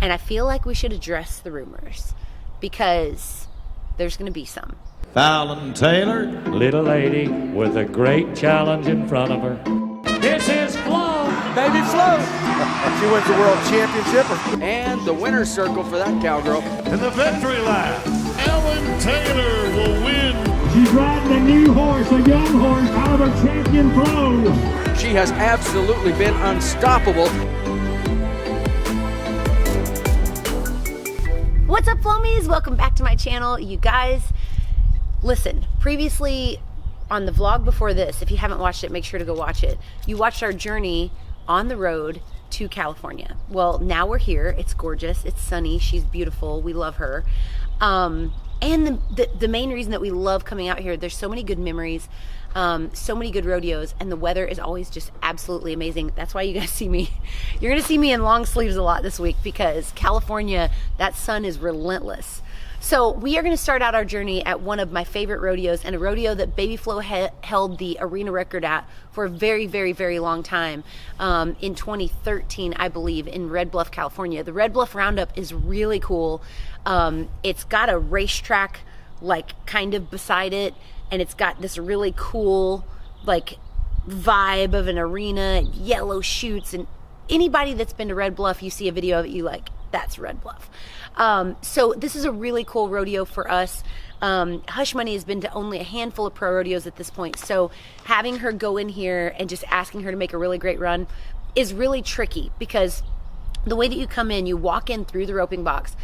And I feel like we should address the rumors because there's going to be some. Fallon Taylor, little lady with a great challenge in front of her. This is Flo. Baby Flo. She wins the world championship and the winner's circle for that cowgirl. in the victory lap, Ellen Taylor will win. She's riding a new horse, a young horse, out of her champion Flo. She has absolutely been unstoppable. What's up, Flomies? Welcome back to my channel. You guys, listen, previously on the vlog before this, if you haven't watched it, make sure to go watch it. You watched our journey on the road to California. Well, now we're here. It's gorgeous. It's sunny. She's beautiful. We love her. And the main reason that we love coming out here, there's so many good memories, so many good rodeos, and the weather is always just absolutely amazing. That's why you guys see me. You're gonna see me in long sleeves a lot this week because California, that sun is relentless. So we are gonna start out our journey at one of my favorite rodeos, and a rodeo that Baby Flo held the arena record at for a very, very, very long time, in 2013, I believe, in Red Bluff, California. The Red Bluff Roundup is really cool. It's got a racetrack like kind of beside it, and it's got this really cool like vibe of an arena, yellow chutes, and anybody that's been to Red Bluff, you see a video of it, you like, that's Red Bluff. So this is a really cool rodeo for us. Hush Money has been to only a handful of pro rodeos at this point, so having her go in here and just asking her to make a really great run is really tricky because the way that you come in, you walk in through the roping box,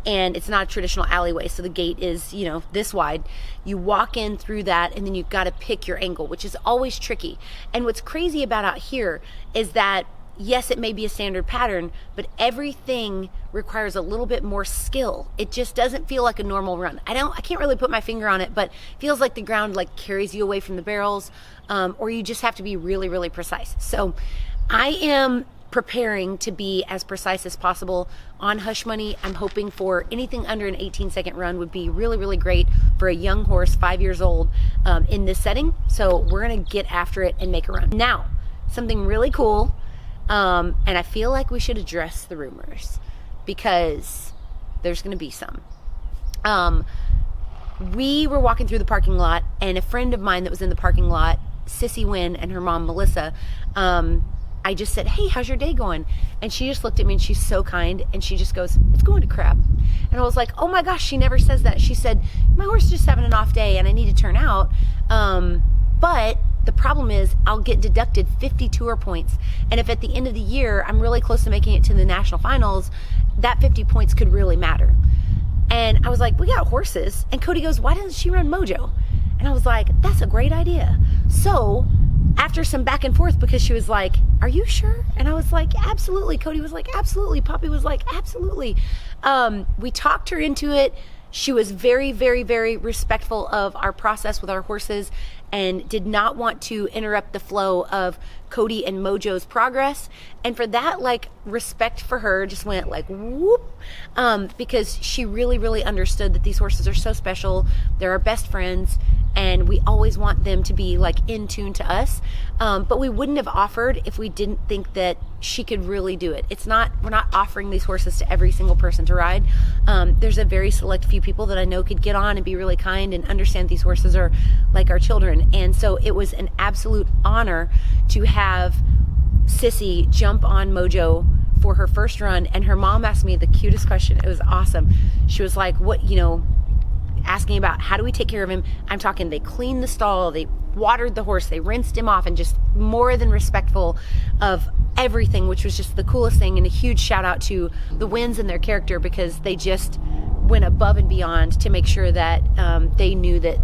and it's not a traditional alleyway, so the gate is, you know, this wide. You walk in through that, and then you've got to pick your angle, which is always tricky. And what's crazy about out here is that, yes, it may be a standard pattern, but everything requires a little bit more skill. It just doesn't feel like a normal run. I can't really put my finger on it, but it feels like the ground like carries you away from the barrels, or you just have to be really, really precise. So I am preparing to be as precise as possible on Hush Money. I'm hoping for anything under an 18-second run would be really, really great for a young horse, 5 years old, in this setting. So we're gonna get after it and make a run. Now, something really cool, and I feel like we should address the rumors because there's gonna be some. We were walking through the parking lot, and a friend of mine that was in the parking lot, Sissy Wynn, and her mom, Melissa, I just said, hey, how's your day going? And she just looked at me, and she's so kind, and she just goes, it's going to crap. And I was like, oh my gosh, she never says that. She said, my horse is just having an off day and I need to turn out. But the problem is I'll get deducted 50 tour points. And if at the end of the year, I'm really close to making it to the national finals, that 50 points could really matter. And I was like, we got horses. And Cody goes, why doesn't she run Mojo? And I was like, that's a great idea. So after some back and forth, because she was like, are you sure? And I was like, absolutely. Cody was like, absolutely. Poppy was like, absolutely. We talked her into it. She was very, very, very respectful of our process with our horses and did not want to interrupt the flow of Cody and Mojo's progress. And for that, like, respect for her just went like whoop, because she really, really understood that these horses are so special. They're our best friends, and we always want them to be like in tune to us. But we wouldn't have offered if we didn't think that she could really do it. We're not offering these horses to every single person to ride. There's a very select few people that I know could get on and be really kind and understand these horses are like our children. And so it was an absolute honor to have Sissy jump on Mojo for her first run. And her mom asked me the cutest question. It was awesome. She was like, what, you know, asking about how do we take care of him. I'm talking, they cleaned the stall, they watered the horse, they rinsed him off, and just more than respectful of everything, which was just the coolest thing. And a huge shout out to the Winds and their character, because they just went above and beyond to make sure that they knew that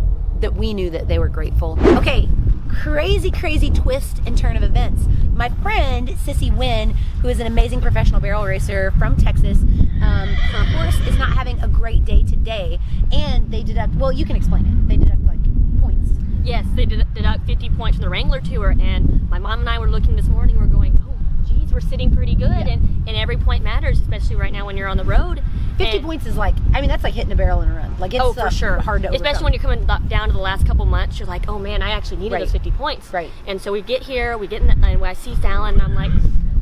we knew that they were grateful. Okay, crazy, crazy twist and turn of events. My friend Sissy Wynn, who is an amazing professional barrel racer from Texas, her horse is not having a great day today, and they deduct, well, you can explain it. They deduct like points. Yes, they deduct 50 points from the Wrangler Tour, and my mom and I were looking this morning, we're going, oh, geez, we're sitting pretty good, yeah. and every point matters, especially right now when you're on the road. 50 points is like, I mean, that's like hitting a barrel in a run. Like, it's for sure. hard to overcome. Especially when you're coming down to the last couple months, you're like, oh man, I actually needed Right. those 50 points. Right. And so we get here, and I see Fallon, and I'm like,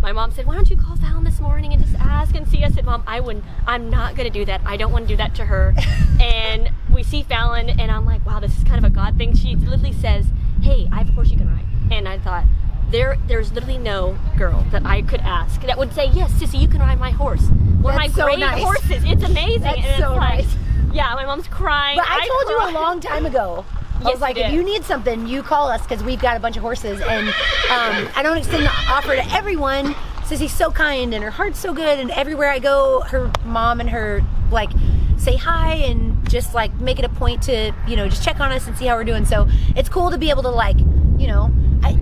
my mom said, why don't you call Fallon this morning and just ask and see? I said, Mom, I'm not going to do that. I don't want to do that to her. And we see Fallon, and I'm like, wow, this is kind of a God thing. She literally says, hey, I have a horse you can ride. And I thought, there's literally no girl that I could ask that would say, yes, Sissy, you can ride my horse. One of my so great nice. horses. It's amazing. That's and it's so like, nice. yeah, my mom's crying. But I told you cried. a long time ago. I Yes, was like, you if did. you need something, you call us because we've got a bunch of horses. And I don't extend the offer to everyone. Sissy's so kind and her heart's so good. And everywhere I go, her mom and her like say hi and just like make it a point to, you know, just check on us and see how we're doing. So it's cool to be able to like, you know,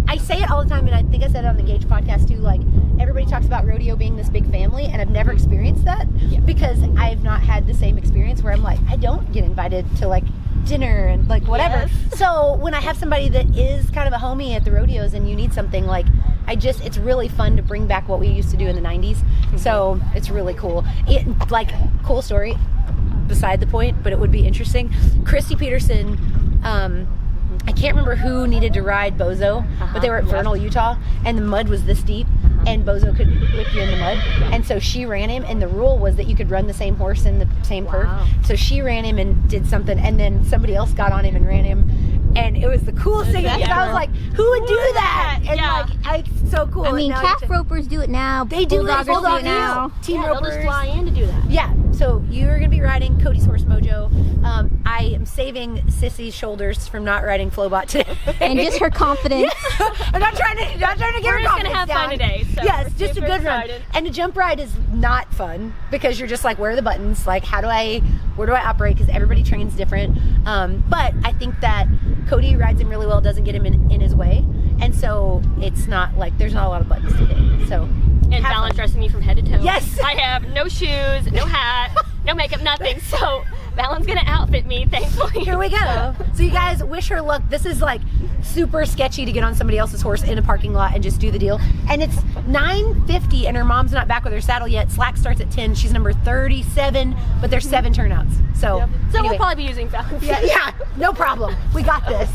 I say it all the time, and I think I said it on the Gage podcast too, like everybody talks about rodeo being this big family, and I've never experienced that because I've not had the same experience where I'm like, I don't get invited to like dinner and like whatever. Yes. So when I have somebody that is kind of a homie at the rodeos and you need something, like it's really fun to bring back what we used to do in the 90s. So it's really cool. Cool story, beside the point, but it would be interesting. Christy Peterson, I can't remember who needed to ride Bozo, but they were at Vernal, Utah, and the mud was this deep, and Bozo could whip you in the mud. And so she ran him, and the rule was that you could run the same horse in the same perk. So she ran him and did something, and then somebody else got on him and ran him. And it was the coolest thing because I was like, who would do that? And it's so cool. I mean, And now calf ropers do it now. they do it. Bulldoggers do Bulldog it now. Team They'll ropers. just fly in to do that. Yeah, so you're going to be riding Cody's Horse Mojo. I am saving Sissy's shoulders from not riding Flowbot today. And just her confidence. I'm not trying to get We're her just gonna confidence have down. fun today, so yes, we're just a super good excited. run. And a jump ride is not fun because you're just like, where are the buttons? Like, where do I operate? Because everybody trains different. But I think that Cody rides him really well, doesn't get him in his way. And so it's not like, there's not a lot of buttons to hit. So. And have Fallon fun. dressing me from head to toe. Yes. I have no shoes, no hat, no makeup, nothing. So Fallon's gonna outfit me, thankfully. Here we go. So you guys, wish her luck. This is like super sketchy to get on somebody else's horse in a parking lot and just do the deal. And it's 9:50 and her mom's not back with her saddle yet. Slack starts at 10. She's number 37, but there's 7 turnouts. So, So anyway. we'll probably be using Fallon. yeah, no problem. We got this.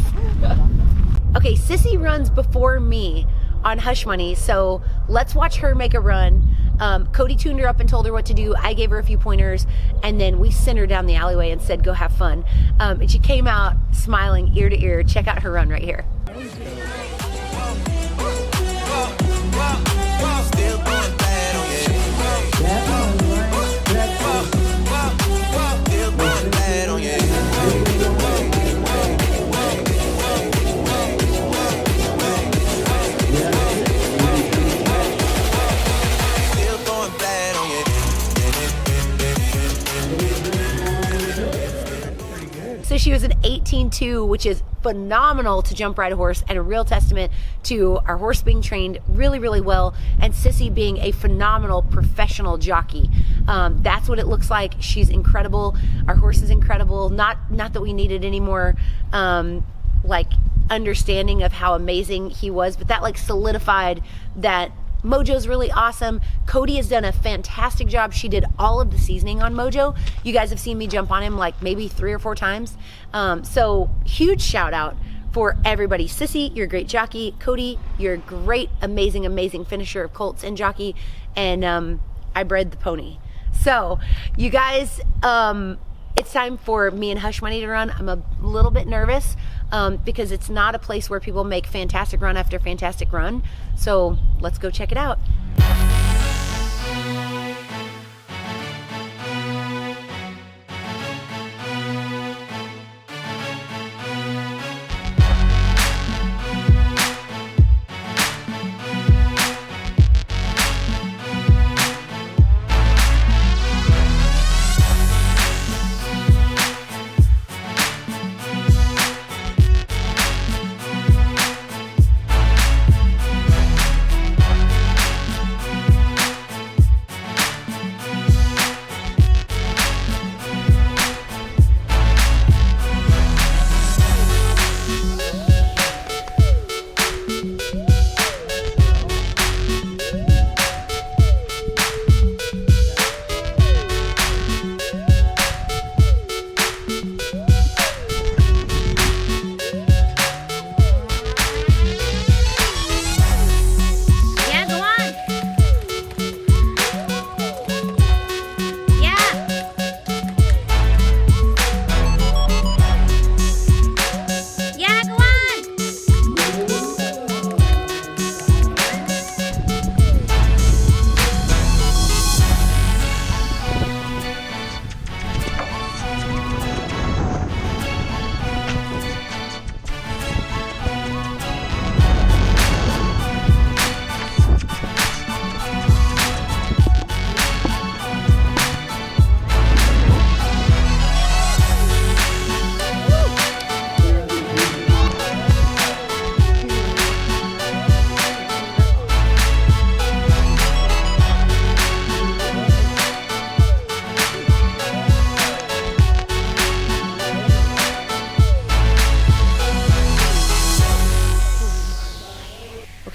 Okay, Sissy runs before me on Hush Money, so let's watch her make a run. Cody tuned her up and told her what to do. I gave her a few pointers, and then we sent her down the alleyway and said, go have fun. And she came out smiling ear to ear. Check out her run right here. So she was an 18-2, which is phenomenal to jump ride a horse and a real testament to our horse being trained really, really well and Sissy being a phenomenal professional jockey. That's what it looks like. She's incredible. Our horse is incredible. Not that we needed any more like understanding of how amazing he was, but that like solidified that Mojo's really awesome. Cody has done a fantastic job. She did all of the seasoning on Mojo. You guys have seen me jump on him like maybe 3 or 4 times. So huge shout out for everybody. Sissy, you're a great jockey. Cody, you're a great, amazing, amazing finisher of colts and jockey. And I bred the pony. So you guys, it's time for me and Hush Money to run. I'm a little bit nervous because it's not a place where people make fantastic run after fantastic run. So let's go check it out.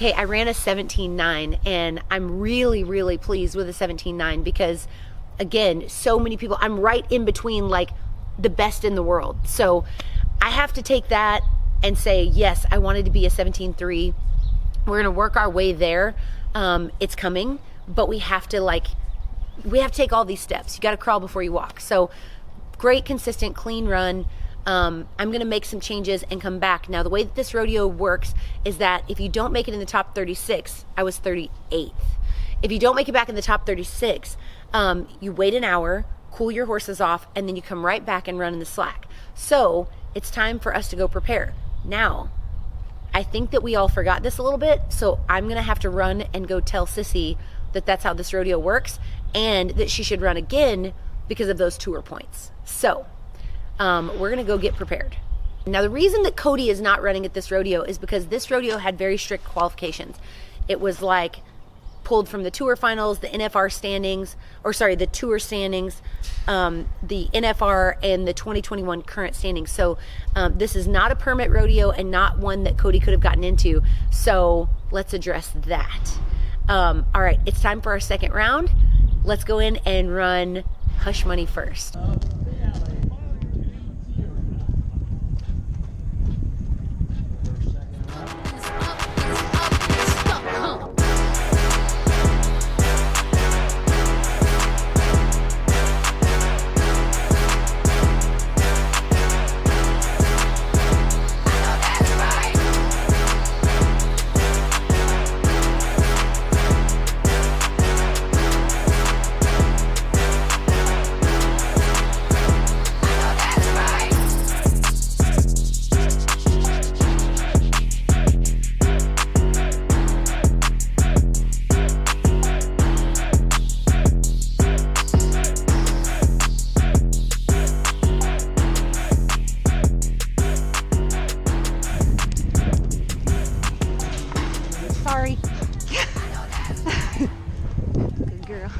Okay, I ran a 17.9 and I'm really, really pleased with a 17.9 because, again, so many people, I'm right in between like the best in the world. So I have to take that and say, yes, I wanted to be a 17.3. We're gonna work our way there. It's coming, but we have to take all these steps. You gotta crawl before you walk. So great, consistent, clean run. I'm gonna make some changes and come back. Now, the way that this rodeo works is that if you don't make it in the top 36, I was 38th. If you don't make it back in the top 36, you wait an hour, cool your horses off, and then you come right back and run in the slack. So it's time for us to go prepare. Now, I think that we all forgot this a little bit, so I'm gonna have to run and go tell Sissy that that's how this rodeo works and that she should run again because of those tour points. So we're gonna go get prepared. Now, the reason that Cody is not running at this rodeo is because this rodeo had very strict qualifications. It was like pulled from the tour finals, the NFR standings, or sorry, the tour standings, the NFR and the 2021 current standings. So this is not a permit rodeo and not one that Cody could have gotten into. So let's address that. All right, it's time for our second round. Let's go in and run Hush Money first. Sorry. Good girl.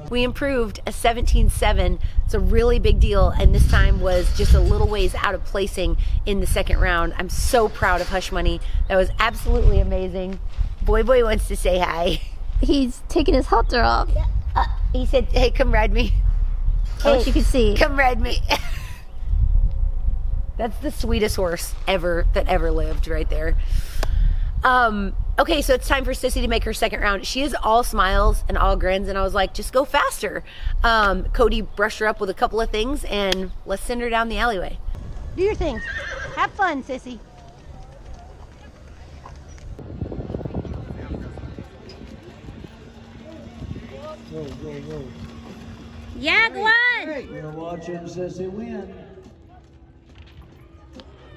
We improved a 17.7. It's a really big deal, and this time was just a little ways out of placing in the second round. I'm so proud of Hush Money. That was absolutely amazing. Boy wants to say hi. He's taking his halter off. He said, hey, come ride me. I wish you could see. Come ride me. That's the sweetest horse ever that ever lived right there. Okay, so it's time for Sissy to make her second round. She is all smiles and all grins, and I was like, just go faster. Cody brushed her up with a couple of things, and let's send her down the alleyway. Do your thing. Have fun, Sissy. Yeah, go on. We're watching Sissy win.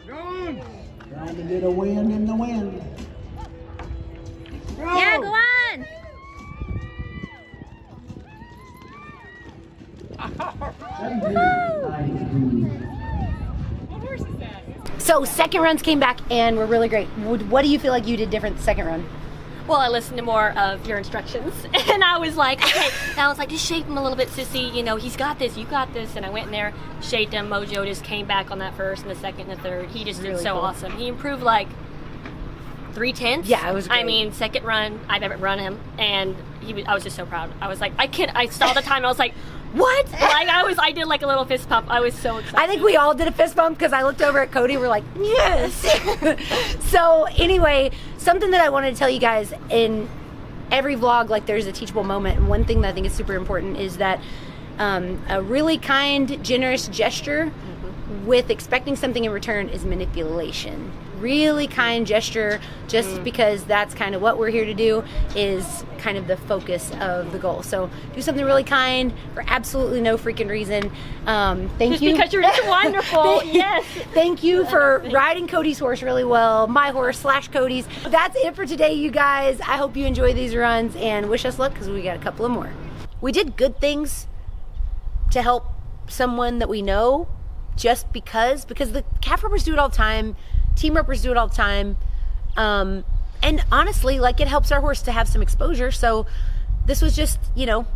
Trying to get a win in the wind. Yeah, go on. So second runs came back and were really great. What do you feel like you did different the second run? Well, I listened to more of your instructions, and I was like, okay. And I was like, just shape him a little bit, Sissy. You know, he's got this, you got this. And I went in there, shaped him. Mojo just came back on that first and the second and the third. He just Really did so cool. awesome. He improved like 3/10. Yeah, it was great. I mean, second run I've ever run him, and I was just so proud. I was like, I saw the time, and I was like, what? Like I did like a little fist pump. I was so excited. I think we all did a fist bump because I looked over at Cody. We're like, yes. So anyway, something that I wanted to tell you guys in every vlog, like there's a teachable moment. And one thing that I think is super important is that a really kind, generous gesture with expecting something in return is manipulation. Really kind gesture, just because that's kind of what we're here to do, is kind of the focus of the goal. So do something really kind for absolutely no freaking reason. Thank you. Because you're just wonderful. Yes. Thank you for riding Cody's horse really well. My horse / Cody's. That's it for today, you guys. I hope you enjoy these runs and wish us luck because we got a couple of more. We did good things to help someone that we know just because the calf ropers do it all the time. Team ropers do it all the time. And honestly, like, it helps our horse to have some exposure. So this was just, you know,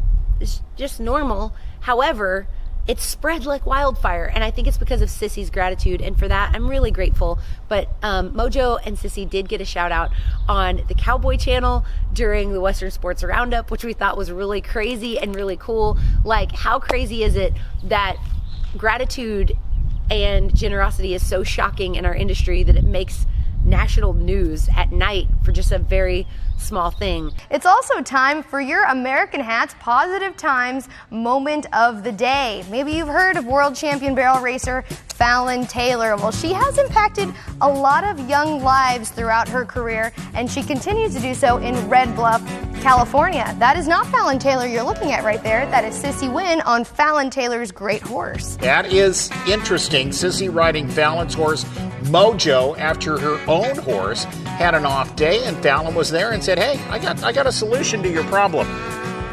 it's just normal. However, it's spread like wildfire. And I think it's because of Sissy's gratitude. And for that, I'm really grateful. But Mojo and Sissy did get a shout out on the Cowboy Channel during the Western Sports Roundup, which we thought was really crazy and really cool. Like, how crazy is it that gratitude and generosity is so shocking in our industry that it makes national news at night for just a very small thing. It's also time for your American Hats Positive Times moment of the day. Maybe you've heard of world champion barrel racer Fallon Taylor. Well, she has impacted a lot of young lives throughout her career, and she continues to do so in Red Bluff, California. That is not Fallon Taylor you're looking at right there. That is Sissy Wynn on Fallon Taylor's great horse. That is interesting. Sissy riding Fallon's horse Mojo after her own horse had an off day, and Fallon was there and said, "Hey, I got a solution to your problem.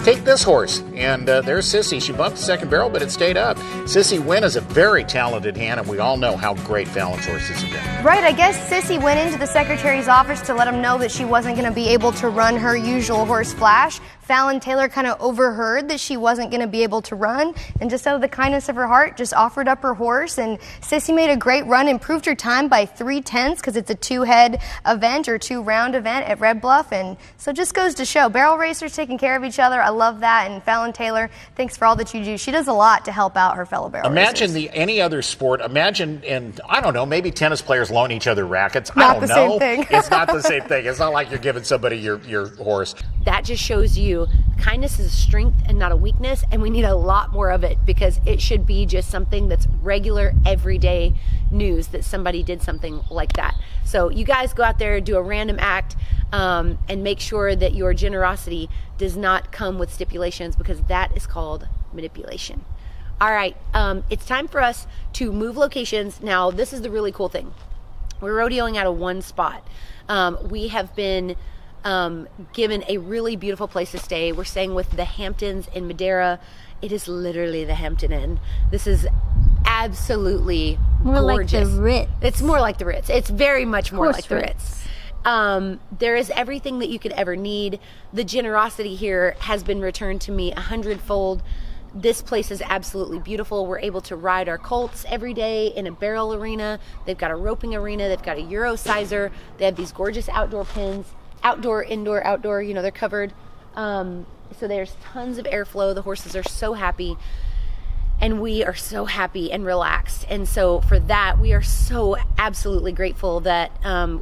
Take this horse." And there's Sissy. She bumped the second barrel, but it stayed up. Sissy Wynn is a very talented hand, and we all know how great Fallon's horses have been. Right, I guess Sissy went into the secretary's office to let him know that she wasn't going to be able to run her usual horse Flash. Fallon Taylor kind of overheard that she wasn't going to be able to run, and just out of the kindness of her heart, just offered up her horse. And Sissy made a great run, improved her time by 3/10 because it's a two-head event or two-round event at Red Bluff. And so it just goes to show, barrel racers taking care of each other. I love that. And Fallon Taylor, thanks for all that you do. She does a lot to help out her fellow barrel racers. Imagine any other sport. Imagine, and I don't know, maybe tennis players loan each other rackets. Not I don't the know. same thing. It's not the same thing. It's not like you're giving somebody your horse. That just shows you kindness is a strength and not a weakness, and we need a lot more of it, because it should be just something that's regular, everyday news that somebody did something like that. So you guys go out there, do a random act, and make sure that your generosity does not come with stipulations, because that is called manipulation. All right, it's time for us to move locations. Now, this is the really cool thing. We're rodeoing out of one spot. We have been given a really beautiful place to stay. We're staying with the Hamptons in Madera. It is literally the Hampton Inn. This is absolutely More gorgeous. like the Ritz. It's more like the Ritz. It's very much more Horse like the Ritz. Ritz. There is everything that you could ever need. The generosity here has been returned to me 100-fold. This place is absolutely beautiful. We're able to ride our colts every day in a barrel arena. They've got a roping arena. They've got a Euro sizer. They have these gorgeous outdoor pins. Outdoor, indoor, outdoor, you know, they're covered. So there's tons of airflow. The horses are so happy. And we are so happy and relaxed. And so for that, we are so absolutely grateful that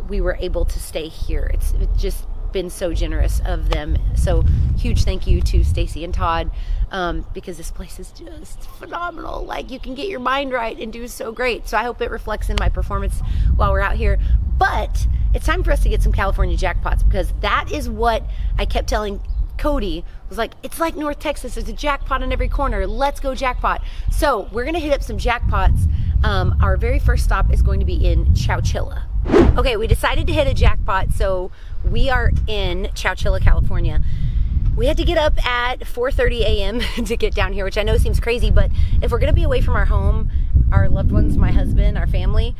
we were able to stay here. It's just been so generous of them. So huge thank you to Stacy and Todd, because this place is just phenomenal. Like, you can get your mind right and do so great. So I hope it reflects in my performance while we're out here. But it's time for us to get some California jackpots, because that is what I kept telling Cody. Was like, it's like North Texas. There's a jackpot on every corner. Let's go jackpot. So we're going to hit up some jackpots. Our very first stop is going to be in Chowchilla. Okay, we decided to hit a jackpot. So we are in Chowchilla, California. We had to get up at 4:30 a.m. to get down here, which I know seems crazy, but if we're going to be away from our home, our loved ones, my husband, our family,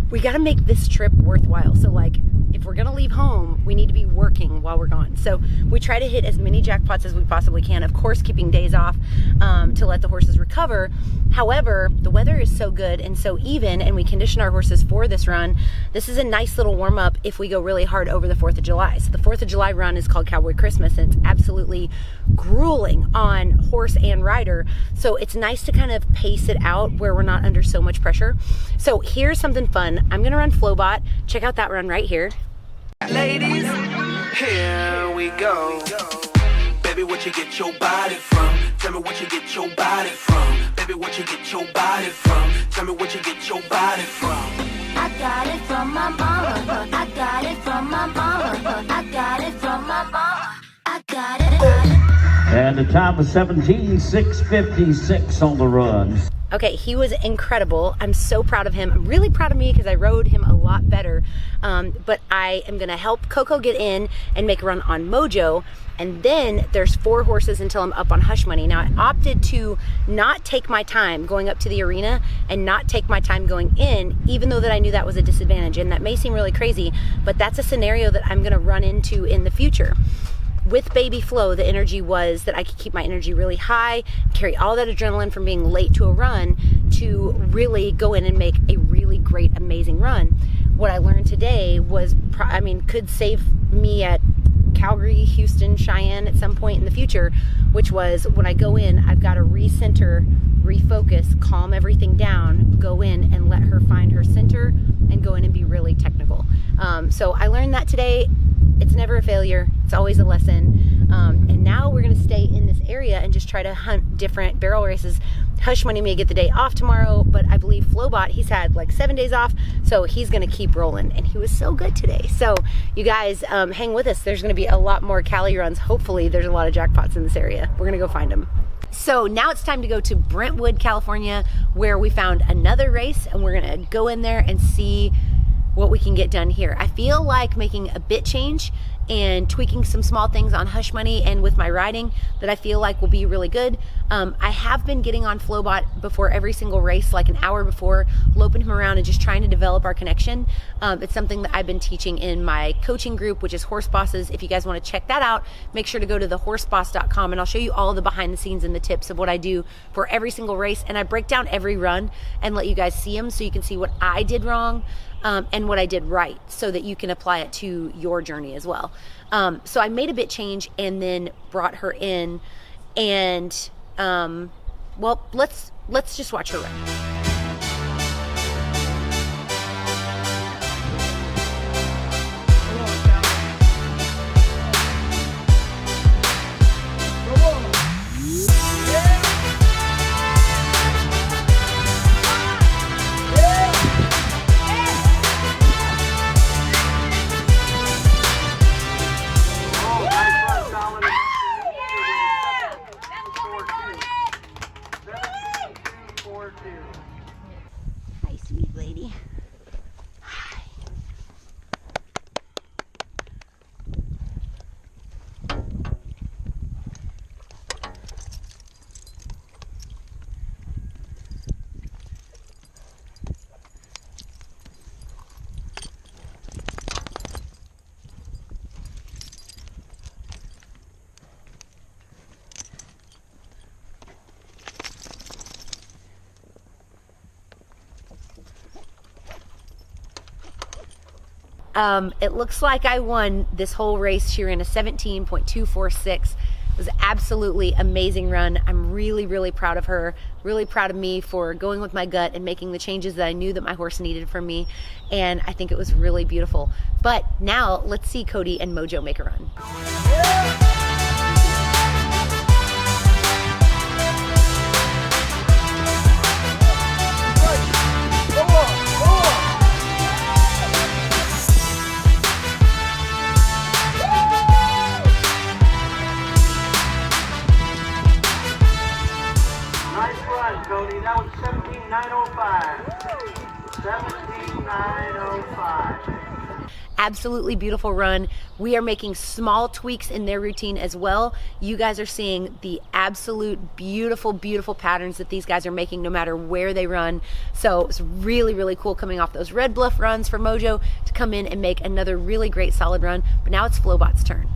we got to make this trip worthwhile. So like, if we're gonna leave home, we need to be working while we're gone. So we try to hit as many jackpots as we possibly can, of course keeping days off to let the horses recover. However, the weather is so good and so even, and we condition our horses for this run. This is a nice little warm up if we go really hard over the 4th of July. So the 4th of July run is called Cowboy Christmas, and it's absolutely grueling on horse and rider. So it's nice to kind of pace it out where we're not under so much pressure. So here's something fun. I'm gonna run Flowbot. Check out that run right here. Ladies, here we go. Baby, what you get your body from? Tell me what you get your body from. Baby, what you get your body from? Tell me what you get your body from. I got it from my mama. I got it from my mama. I got it from my mama. I got it. And the time was 17:656 on the run. Okay, he was incredible. I'm so proud of him. I'm really proud of me because I rode him a lot better. But I am gonna help Coco get in and make a run on Mojo. And then there's 4 horses until I'm up on Hush Money. Now, I opted to not take my time going up to the arena and not take my time going in, even though that I knew that was a disadvantage. And that may seem really crazy, but that's a scenario that I'm gonna run into in the future. with baby Flo, the energy was that I could keep my energy really high, carry all that adrenaline from being late to a run to really go in and make a really great, amazing run. What I learned today was, could save me at Calgary, Houston, Cheyenne at some point in the future, which was when I go in, I've got to recenter, refocus, calm everything down, go in and let her find her center and go in and be really technical. So I learned that today. It's never a failure. It's always a lesson. And now we're going to stay in this area and just try to hunt different barrel races. Hush Money may get the day off tomorrow, but I believe Flowbot, he's had like 7 days off, so he's going to keep rolling. And he was so good today. So you guys hang with us. There's going to be a lot more Cali runs. Hopefully there's a lot of jackpots in this area. We're going to go find them. So now it's time to go to Brentwood, California, where we found another race, and we're going to go in there and see what we can get done here. I feel like making a bit change and tweaking some small things on Hush Money and with my riding that I feel like will be really good. I have been getting on Flowbot before every single race, like an hour before, loping him around and just trying to develop our connection. It's something that I've been teaching in my coaching group, which is Horse Bosses. If you guys want to check that out, make sure to go to thehorseboss.com, and I'll show you all the behind the scenes and the tips of what I do for every single race. And I break down every run and let you guys see them so you can see what I did wrong and what I did right, so that you can apply it to your journey as well. So I made a bit change and then brought her in, and well, let's just watch her run. Hi, sweet lady. It looks like I won this whole race. She ran a 17.246. It was an absolutely amazing run. I'm really, really proud of her, really proud of me for going with my gut and making the changes that I knew that my horse needed from me. And I think it was really beautiful. But now let's see Cody and Mojo make a run. Cody, that was 17.905. 17.905. Absolutely beautiful run. We are making small tweaks in their routine as well. You guys are seeing the absolute beautiful, beautiful patterns that these guys are making no matter where they run. So it's really, really cool coming off those Red Bluff runs for Mojo to come in and make another really great solid run. But now it's Flowbot's turn.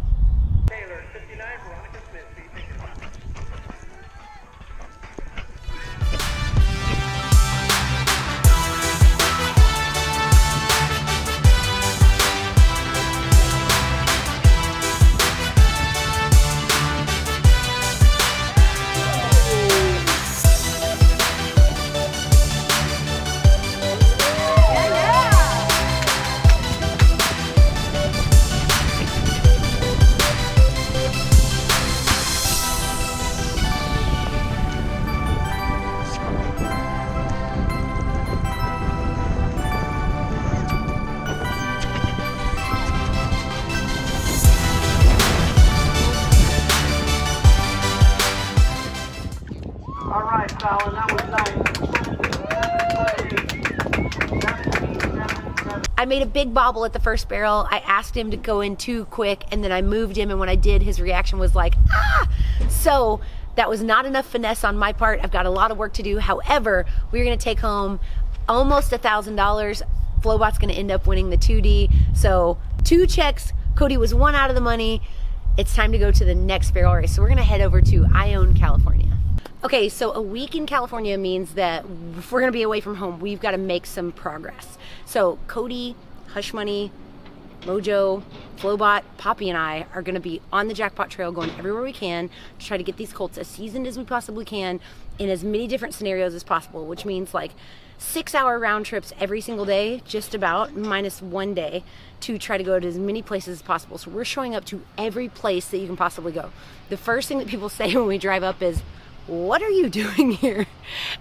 All right, Fallon, that was nice. I made a big bobble at the first barrel. I asked him to go in too quick, and then I moved him, and when I did, his reaction was like, ah! So that was not enough finesse on my part. I've got a lot of work to do. However, we're gonna take home almost $1,000. Flowbot's gonna end up winning the 2D. So 2 checks, Cody was 1 out of the money. it's time to go to the next barrel race. So we're gonna head over to Ione, California. Okay, so a week in California means that if we're gonna be away from home, we've gotta make some progress. So Cody, Hush Money, Mojo, Flowbot, Poppy, and I are gonna be on the jackpot trail going everywhere we can to try to get these colts as seasoned as we possibly can in as many different scenarios as possible, which means like 6-hour round trips every single day, just about, minus one day, to try to go to as many places as possible. So we're showing up to every place that you can possibly go. The first thing that people say when we drive up is, what are you doing here?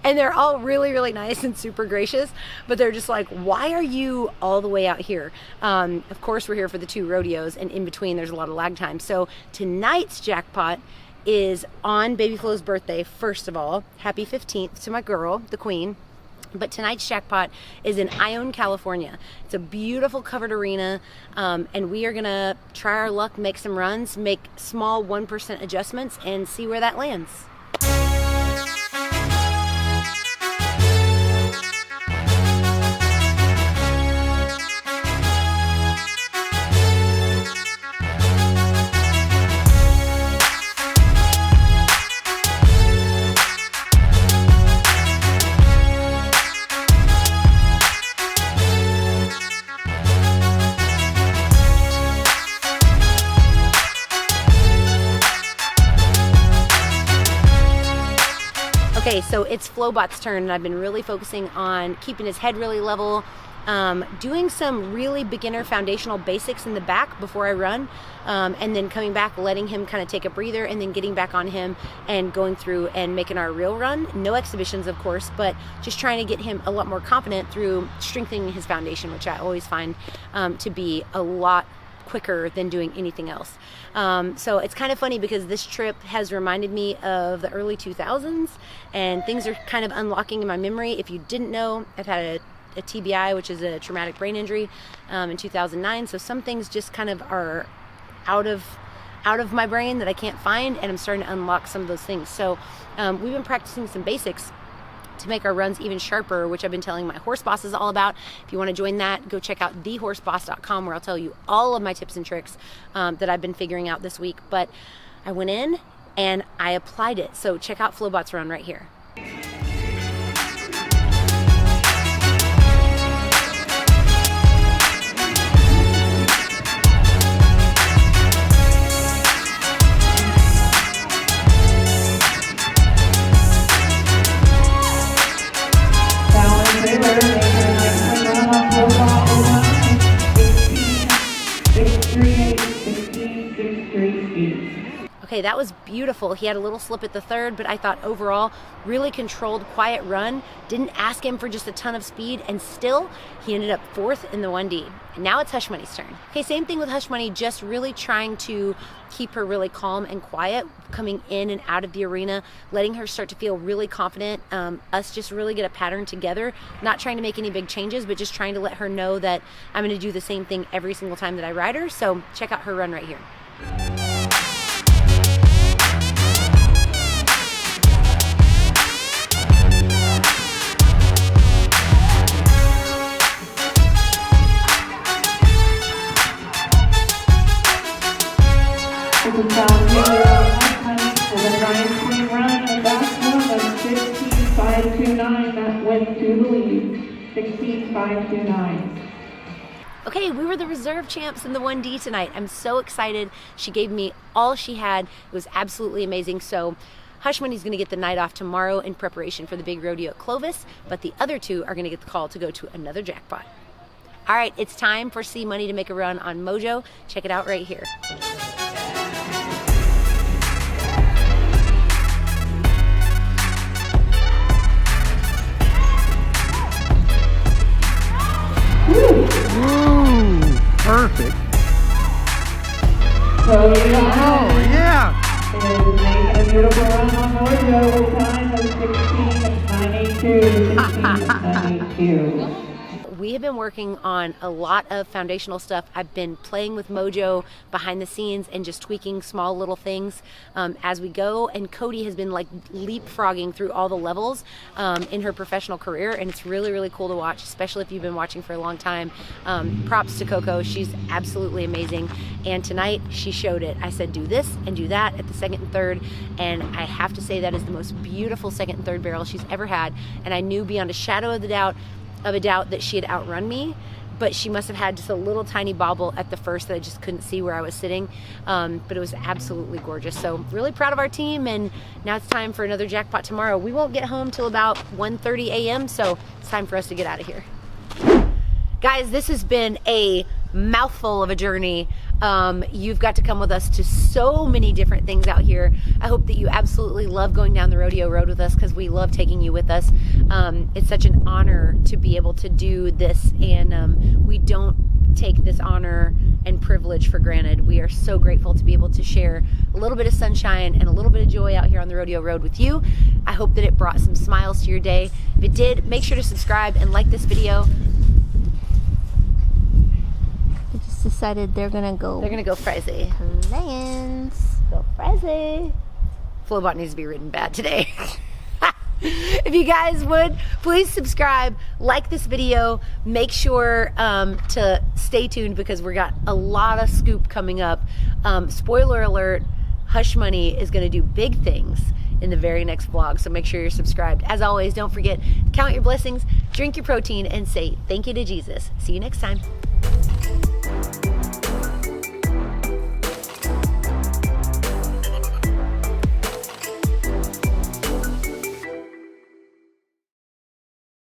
And they're all really, really nice and super gracious, but they're just like, why are you all the way out here? Of course, we're here for the 2 rodeos, and in between there's a lot of lag time. So tonight's jackpot is on Baby Flo's birthday. First of all, happy 15th to my girl, the queen. But tonight's jackpot is in Ione, California. It's a beautiful covered arena, and we are gonna try our luck, make some runs, make small 1% adjustments, and see where that lands. Okay, so it's Flowbot's turn, and I've been really focusing on keeping his head really level, doing some really beginner foundational basics in the back before I run, and then coming back, letting him kind of take a breather, and then getting back on him and going through and making our real run. No exhibitions, of course, but just trying to get him a lot more confident through strengthening his foundation, which I always find to be a lot quicker than doing anything else. So it's kind of funny because this trip has reminded me of the early 2000s, and things are kind of unlocking in my memory. If you didn't know, I've had a TBI, which is a traumatic brain injury, in 2009. So some things just kind of are out of my brain that I can't find, and I'm starting to unlock some of those things. So we've been practicing some basics to make our runs even sharper, which I've been telling my horse bosses all about. If you want to join that, go check out thehorseboss.com, where I'll tell you all of my tips and tricks that I've been figuring out this week. But I went in and I applied it. So check out Flowbot's run right here. Okay, that was beautiful. He had a little slip at the third, but I thought overall, really controlled, quiet run. Didn't ask him for just a ton of speed, and still, he ended up 4th in the 1D. And now it's Hush Money's turn. Okay, same thing with Hush Money, just really trying to keep her really calm and quiet, coming in and out of the arena, letting her start to feel really confident. Us just really get a pattern together, not trying to make any big changes, but just trying to let her know that I'm gonna do the same thing every single time that I ride her. So check out her run right here. Okay, we were the reserve champs in the 1D tonight. I'm so excited. She gave me all she had. It was absolutely amazing. So Hush Money's gonna get the night off tomorrow in preparation for the big rodeo at Clovis, but the other 2 are gonna get the call to go to another jackpot. All right, it's time for C Money to make a run on Mojo. Check it out right here. Ooh, perfect. Oh, yeah. Making a beautiful run on Mojo with time of 16:92. we have been working on a lot of foundational stuff. I've been playing with Mojo behind the scenes and just tweaking small little things as we go. And Cody has been like leapfrogging through all the levels in her professional career, and it's really, really cool to watch, especially if you've been watching for a long time. Props to Coco. She's absolutely amazing. And tonight she showed it. I said, do this and do that at the second and third. And I have to say that is the most beautiful second and third barrel she's ever had. And I knew beyond a shadow of a doubt that she had outrun me, but she must have had just a little tiny bobble at the first that I just couldn't see where I was sitting. But it was absolutely gorgeous. So really proud of our team, and now it's time for another jackpot tomorrow. We won't get home till about 1:30 a.m., so it's time for us to get out of here. Guys, this has been a mouthful of a journey. You've got to come with us to so many different things out here. I hope that you absolutely love going down the rodeo road with us, because we love taking you with us. It's such an honor to be able to do this, and we don't take this honor and privilege for granted. We are so grateful to be able to share a little bit of sunshine and a little bit of joy out here on the rodeo road with you. I hope that it brought some smiles to your day. If it did, make sure to subscribe and like this video. Decided they're gonna go Frizzy. Lions. Go Frizzy. Flowbot needs to be ridden bad today. If you guys would, please subscribe, like this video, make sure to stay tuned, because we got a lot of scoop coming up. Spoiler alert, Hush Money is gonna do big things in the very next vlog, so make sure you're subscribed. As always, don't forget, count your blessings, drink your protein, and say thank you to Jesus. See you next time.